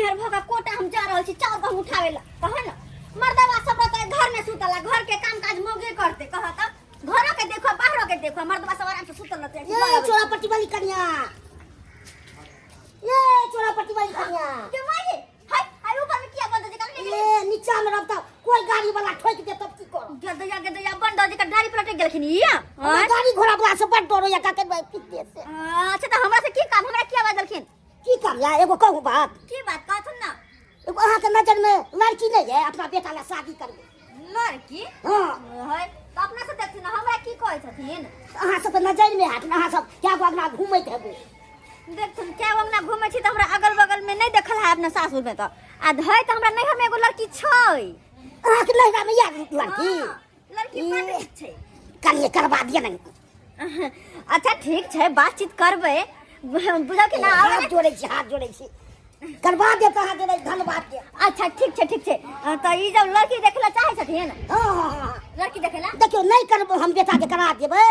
मेहर भगा कोटा हम जा रहल छी चाउर गहूं उठावे ला कह ना मर्दवा सब रहता घर में सुतला घर के काम काज मोगे करते कहता घरों के देखो बाहरों के देखो मर्दवा सब आराम से सुतल रहते ये चोरापट्टी वाली कन्या ये चोरापट्टी वाली कन्या के माई हाय हाय ऊपर में किया बंद जे कर ये नीचा में रहता कोई गाड़ी वाला ठोक दे तब की करो गदया बंद जे कर गाड़ी पलट गेलखिन या गाड़ी घोड़ा वाला से बड़ डरो या का के पीट दे से अच्छा तो हमरा से की काम हमरा की आवाज देलखिन की काम या एगो कहू बात की बात कहथुन ना एगो अहाँ के नजर में लड़की नहीं है अपना बेटा ला शादी करबे लड़की हां है तो अपना से देखथिन हमरा की कहै छथिन अहाँ सब तो नजर में हाथ अहाँ सब क्या अपना घूमैत हेबे देखथुन क्या अंगना घूमै छी त हमरा अगल बगल में नहीं देखल है अपना सासुर में त आ धै त हमरा नैहर में एगो लड़की छै अहाँ के लड़का में याद लड़की लड़की बड़ छै कनिए करवा दिए नहीं अच्छा ठीक छै बातचीत करबै बुझल के ना हाथ जोड़े छी करवा दे तो अहाँ के धन्यवाद के अच्छा ठीक छै त ई जब लड़की देखला चाहे छथिन हां लड़की देखला देखियो नहीं करबो हम बेटा के करा देबै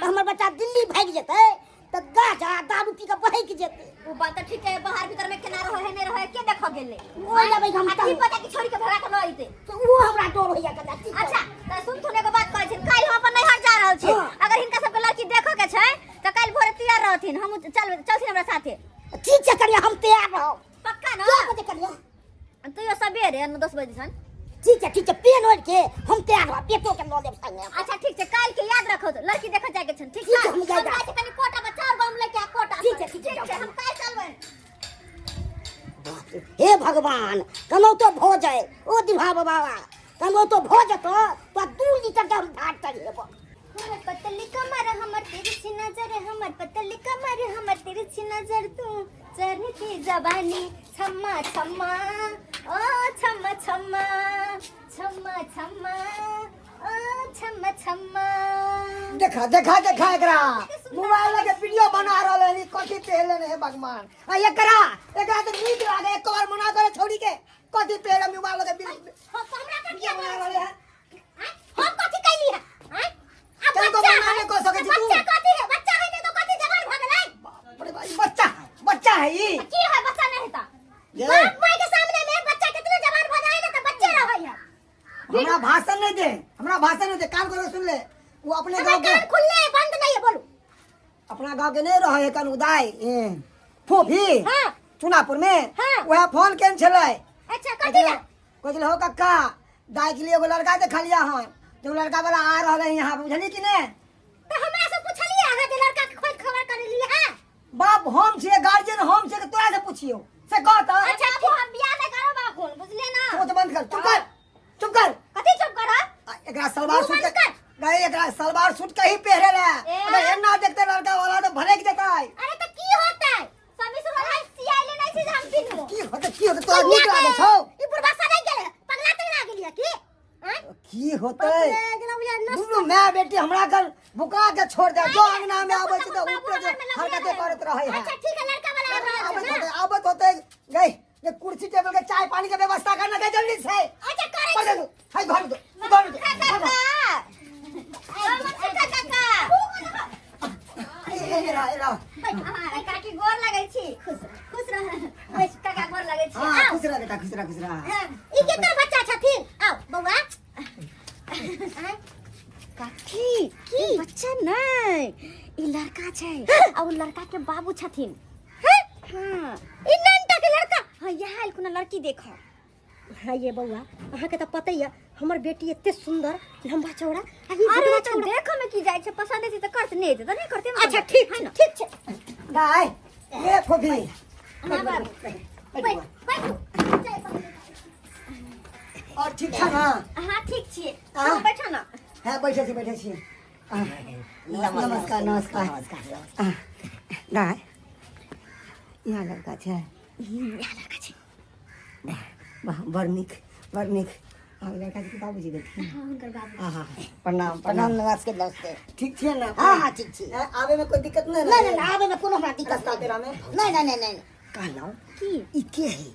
तो हमर बच्चा दिल्ली भाग जेतै त गाजा दारू पी के बहक जेतै वो बात तो ठीक है बाहर भीतर में केना रहो है नहीं रहो है के देखो गेले ओ लेबै हम आ की पता कि छोड़ी के भगा के ल आइते तो वो हमरा डर होइया कदा अच्छा त सुन थोने के बात कहै छिन काल हम अपन नैहर जा रहल छी अगर हिनका सब के लड़की देखो के छै त काल भोरे तैयार रहथिन हम चलथिन हमरा साथे ठीक छै करिया हम तैयार रहब पक्का ना क्या बजे करिया तो यो सबेरे 10 बजे सन ठीक है पेन ओढ़ के हम तैयार रहब पेटो के ल लेब संगे अच्छा ठीक छै काल के याद रखो लड़की देखो जाए के छन ठीक ठीक है, हम जाए हमरा से कनी कोटा में चार गम लेके आ कोटा ठीक है, हम काल चलबै हे भगवान कनो तो भो जाए ओ दिभा बाबा कनो तो भो जतो तो 2 लीटर के हम भात कर लेब हमर पतली कमर हमर तिरछी नजर हमर पतली कमर हमर तिरछी नजर तू चढ़ती जवानी छम्मा छम्मा ओ छम्मा छम्मा छम्मा छम्मा ओ छम्मा छम्मा देखा एकरा मोबाइल के वीडियो बना रहल है कथि पहले है भगवान आ एकरा तो नीक लागे एक बार मना करे छोड़ी के कथि पहले मोबाइल के हमरा पर वीडियो बना रहल है हम कथि कैली है अब तेरे को बनाने को सके तू बच्चा कथि है बच्चा है तो कथि जवान भ गेलै अरे भाई बच्चा है ये की है बच्चा नहीं था ये बाप माय के सामने में बच्चा कितना जवान भ जाए ना तो बच्चे रहै है हमरा भाषण नहीं दे कान को सुन ले वो अपने गांव के कान खुले बंद नहीं है बोलू अपना गांव के नहीं रहे कन उदाय फोफी हां चुनापुर में हाँ। वह फोन केन छलै अच्छा कथि है कहल हो कक्का दाई के लिए एगो लड़का देखा लिया हन जो लड़का वाला आ रहा है यहाँ बुझली कि नहीं तो हमरा से पूछलिए अहाँ जे लड़का के खोज खबर कर लिए है बाप हम छे गार्जियन हम छे तोरा से पूछियो से कह त अच्छा अब हम बियाह में करब अखन बुझलिए ना सोच बंद कर चुप कर कथि चुप कर एकरा सलवार सूट बंद कर। नहीं एकरा सलवार सूट के ही पहरे ला ए। अगर एना देखते लड़का वाला तो भड़क जताई अरे तो की होता है समी सुबह हाय सियाले नहीं छी हम पिनबो की होते तोरा नीक लागे छौ ई बुढ़वा सा नहीं गेले पगला तो ना गेलिए की हैं की होते गेला बुझा नस दुनू माय बेटी हमरा घर बुका के छोड़ दे जो अंगना में आबै छै तो ऊपर जे हरकते करत रहे है अच्छा ठीक है लड़का वाला आ रहा है ना आबत होते गई ये कुर्सी टेबल के चाय पानी के व्यवस्था करना के जल्दी से अच्छा करे पढ़ दो हाय घर दो काका काका एरा भाई काकी गोर लगै छी खुश रह बस काका गोर लगै छी हां आओ खुश रह बेटा खुश रह ई केतना बच्चा छथिन आओ बौआ काकी की बच्चा नहीं ई लड़का छै आ उ लड़का के बाबू छथिन हां ई ननटा के लड़का हां यहाँ कोनो लड़की देखो हां ये बउआ अहाँ के तो पता ही है हमर बेटी एते सुंदर लंबा चौड़ा अरे तो देखो में की जाय छै पसंद है त करत नहीं तो नहीं करते अच्छा ठीक है ठीक छै गाय ये फोफी हां बाबू और ठीक है ना हां ठीक छियै हाँ। हम बैठो ना है बैठे छी नमस्कार गाय यहाँ लड़का छै यहाँ लड़का छै वाह बड़ नीक हम लड़का के बाबूजी देखिए हां हुनकर बाबू आहा प्रणाम नमस्ते ठीक छियै ना हां ठीक छी आवे में कोई दिक्कत नहीं नहीं आवे में कोनो हमरा दिक्कत रास्ता तेरा में नहीं कहलौ की ई के है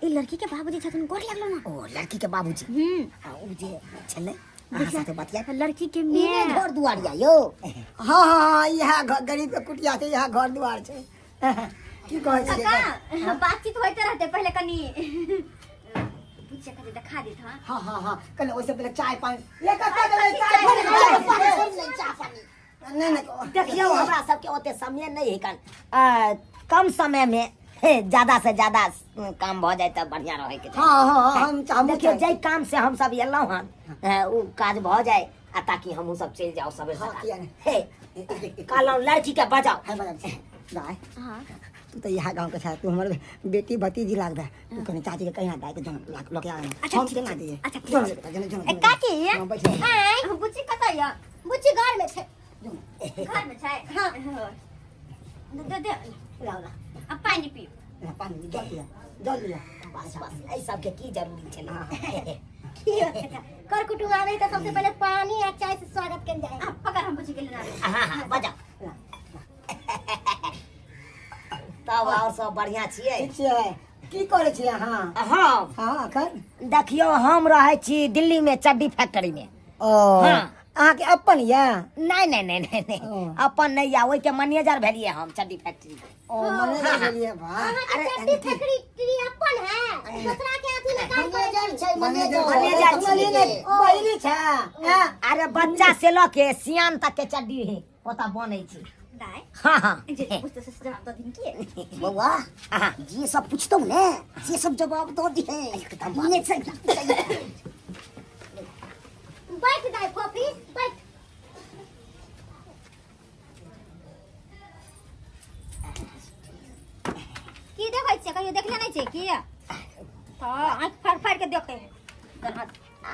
ई लड़की के बाबूजी छथिन गोर लागलो ना ओ लड़की के बाबूजी ओ जे छले अहाँ साथे बतिया लड़की के इने मैं घर दुआरिया यो हाँ यहाँ गरीब के कुटिया छै यहाँ घर दुआर छै की कहै छी काका बातचीत होते रहते पहले कनी पूछे कनी दिखा दे था। हां हां हां कने ओइसे पहले चाय पानी ये कते देले चाय पानी नहीं नहीं देखियो हमरा सबके ओते समय नहीं है कन कम समय में ज्यादा से ज्यादा काम भ जाए त बढ़िया रहे के। हां हां हम देखियो जई काम से हम सब एलौ हन उ काज भ जाए आ ताकि हमहू सब चल जाओ सबे हां किया हे कालो लड़की के बजाओ है बजा दाई हां तू तो यहाँ गांव के छा तू हमर बेटी भतीजी लाग दे तू कने चाची के कहिया दाई के जन लोके आ हम के ना दिए अच्छा जन काकी हां बैठो आई बुच्ची कतय या बुच्ची घर में छे घर में छे हां दे दे ला ला अब पानी पियो ना पानी जल लिया बस बस ए सब के की जरूरी छे कर कुटुम आवे त सबसे पहले पानी आ चाय से स्वागत कर जाए। अब पकड़ हम बुच्ची के ले आ हां बजाओ तब और सब बढ़िया छियै। ठीक छै की करे छी हां हां हां अखन देखियो हम रहे छी दिल्ली में चड्डी फैक्ट्री में। ओ अहाँ के अपन या नहीं नहीं नहीं नहीं नहीं अपन नहीं या ओइ के मैनेजर भेलिए हम चड्डी फैक्ट्री के। ओ मैनेजर भेलिए बा अरे चड्डी फैक्ट्री अपन है दूसरा के अथी में काम करे छै मैनेजर बहिनी छै अरे बच्चा से ल के सियान तक के चड्डी है ओता बनै छै। दाई हां हां जे पूछते से जवाब दो दिन की बउआ हां ये सब पूछतो ने ये सब जवाब दो दी है नहीं सही बैठ दाई कॉफी बैठ की देखै छियै कहियो देखले नहीं छै की हां आंख फाड़ फाड़ के देखे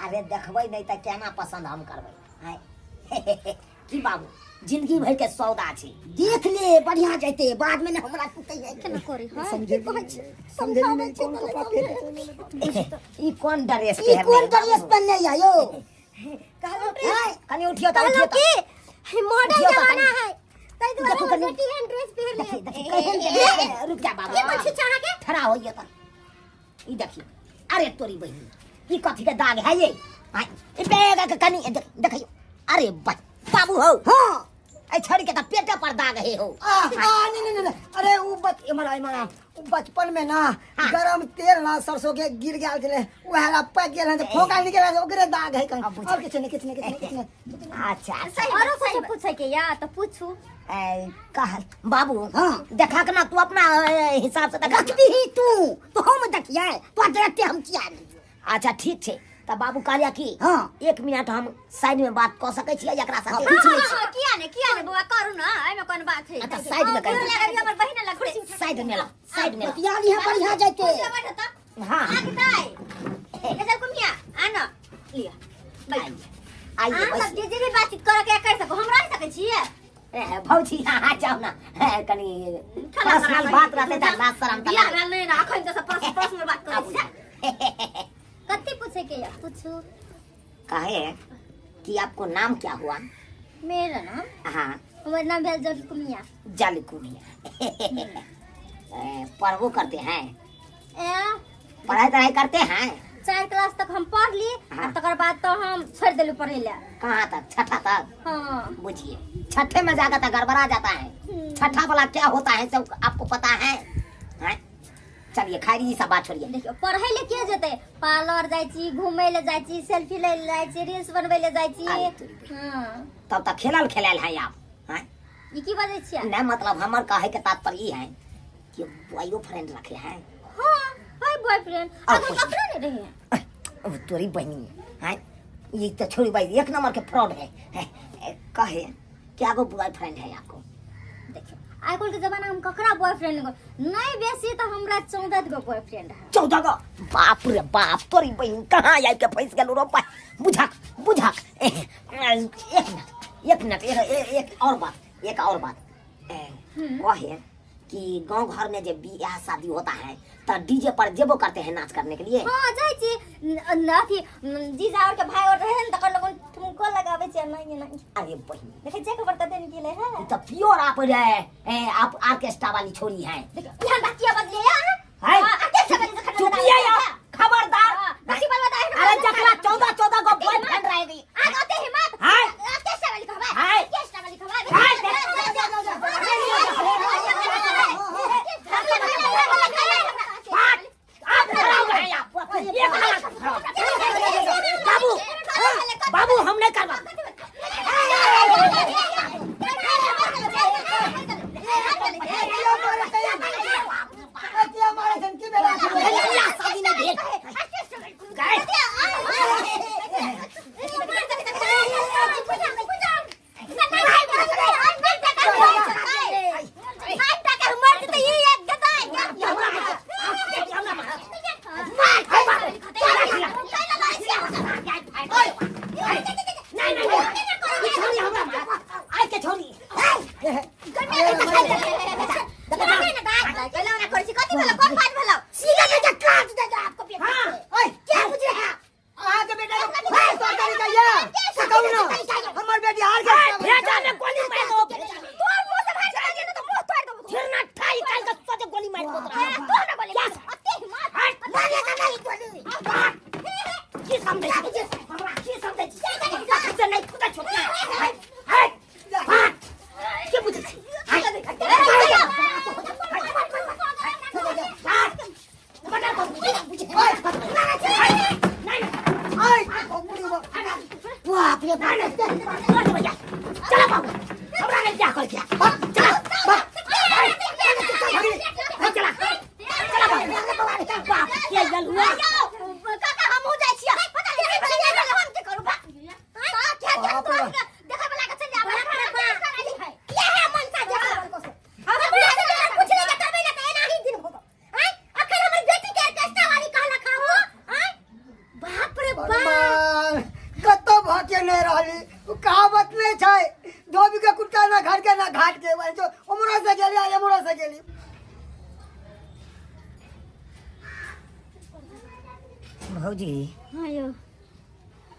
अरे देखबै नहीं त केना पसंद हम करबै हाय की बाबू जिंदगी भर के सौदा छी देख ले बढ़िया जैते बाद में हमरा टूटे है केना करे हां समझे समझे नहीं कौन कपड़ा पहने ई कौन ड्रेस ई कौन ड्रेस पहनने आयो कहलो कनी उठियो त उठियो त मॉडर्न जमाना है तै देखो दुआरे कनी- बेटी हैंड ड्रेस पहन ले रुक जा बाबू ये मच्छी चाहा के खड़ा होइए त ई देखियो अरे तोरी बहिनी ई कथी के दाग है ये हाय ई बेगा के कनी देखियो अरे बाबू हो हां ए छड़ी के त पेटे पर दाग है हो नहीं अरे वो हमारा बचपन में ना गरम तेल ना सरसों के गिर गया थे वह पक गया तो फोका निकला तो ओकरे दाग है कहीं और कितने अच्छा और कुछ पूछे के या तो पूछू कहल बाबू हाँ। देखा के ना तू अपना हिसाब से देखा रखती ही तू हम देखिए तो देखते हम किया नहीं अच्छा ठीक छे त बाबू कहलिया की हाँ। 1 मिनट हम साइड में बात क सकै छियै एकरा साथे किया ने बुआ करू ना एमे कोन बात है अच्छा, साइड में कर दे। हमर बहिन लगते साइड में ला साइड में ला यानी है बढ़िया जाते हां आगताई चल कुमिया आना लिया आइए हम बस सब जे बातचीत करे के कर सको हम रह सकै छियै भौजी हां जाओ ना कनी पर्सनल बात रहते त ना शर्म त बिया नहीं ना अखन तो पर्सनल बात करे कत्ते पूछे के या पूछू कहे कि आपको नाम क्या हुआ मेरा नाम हाँ हमारा नाम है जल कुमिया जल कुमिया पढ़वो करते हैं पढ़ाई तढ़ाई करते हैं 4 क्लास तक हम पढ़ ली हाँ। तकर बाद तो हम छोड़ दिलु पढ़े ला कहाँ तक छठा तक हां बुझिए छठे में जाकर तो गड़बड़ा जाता है छठा वाला क्या होता है सब आपको पता है हैं? चलिए खाई सब बात छोड़िए देखियो पढ़े ले के जते पार्लर जाई छी घूमे ले जाई छी सेल्फी ले जाई छी रील्स बनवे ले जाई छी अरे तोरी हां तब तक खेलल है आप हैं? ई की बात छिया नहीं मतलब हमार कहे के तात्पर्य ई है कि बॉयो फ्रेंड रखे हैं हां हाय बॉयफ्रेंड अब अगर कुछ- कपड़ा नहीं रहे अब तोरी बहनी है ये तो छोरी भाई 1 नंबर के फ्रॉड है कहे क्या गो बॉयफ्रेंड है आपको देखियो आजकल के जमाना हम ककरा बॉयफ्रेंड नहीं बेसी तो हमरा 14 गो बॉयफ्रेंड है 14 गो बाप रे बाप तोरी बहन कहाँ आई के फंस गेल रो बुझक एक मिनट एक और बात वो है कि गांव घर में जब बियाह शादी होता है तो डीजे पर जेबो करते हैं नाच करने के लिए हां जाई छी अथी जीजा और के भाई और रहे न तकर लोगन तुमको लगावे छी नहीं अरे बहन देखे चेक करता देने के लिए है तो प्योर आप ऑर्केस्ट्रा वाली छोरी है देखो यहां बात किया बदले है हाय। ऑर्केस्ट्रा वाली से चुप किया या खबरदार बाकी बात बताए अरे जकरा 14 गो बॉयफ्रेंड रहेगी आ आते हिम्मत हाय। ऑर्केस्ट्रा वाली खबर हाय। ऑर्केस्ट्रा वाली खबर हाय। छोड़ी हमरा आई के छोड़ी आगे बेटा हमार बेटी हार गई भेजा में गोली मार दो फिर ना ठाई काल का सोचे गोली मार दो की समझे हमरा की समझे से नहीं खुदा छोड़ना है के बुझे बाप रे चला बाबू हमरा ने क्या कर दिया चला चला बाप ये गल हुआ काका हम हो जाय छियै पता नहीं हम की करू बा क्या देखै वाला के चल जाबा ये है मनसा जगह हम कुछ नहीं करबे ना एना ही दिन होगा हैं अखन हमर बेटी के ऑर्केस्ट्रा वाली कहला खाओ हैं बाप रे बाप कतो भाके नहीं रहली कहावत नहीं छै धोबी के कुत्ता ना घर के ना घाट के वही जो उमरो से गेली एमरो से गेली भौजी आयो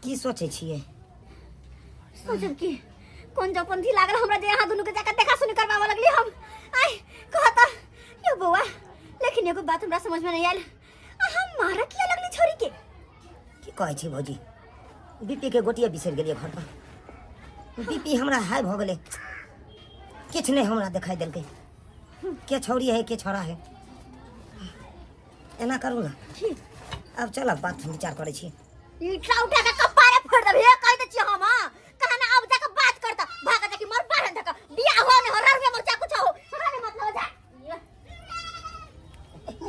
की सोचे छिए सोचब की कौन जपंथी लागल हमरा जे यहाँ दुनु के जाकर देखा सुनी करवावा लगली हम आई कहता यो बउआ लेकिन एगो बात हमरा समझ में नहीं आयल हम मारा किया लगली छोरी के की कहै छी भौजी बीपी के गोटिया बिसर गेलिए घर पर बीपी हमरा हाई भ गेले किछ नहीं हमरा दिखाई देलकै के छौरी है के छोरा है एना करू ना अब चल बात हम विचार करे छी ईटा उठा के कपारे फोड़ दब हे कह दे छी हम कहना अब जाके बात करता भागा जाके मर पारन तक बियाह हो ने हरर में मर जा कुछ हो हमरा ने मतलब हो जा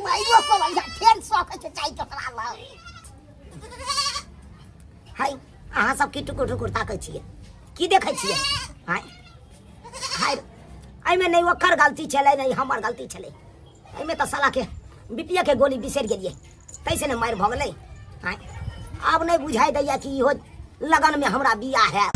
माइयो को जा फेन सके छै चाय चकरा ला हाय अहाँ सब की टुकुर टुकुर ताकै छियै की देखै छियै हाय हाय एमे नहीं ओकर गलती छलै नहीं हमर गलती छलै एमे त साला के बीपीए के गोली बिसर गेलिए तैसे ने मार भ गेलै हाय अब नहीं बुझाई दैया कि इहो लगन में हमरा बियाह है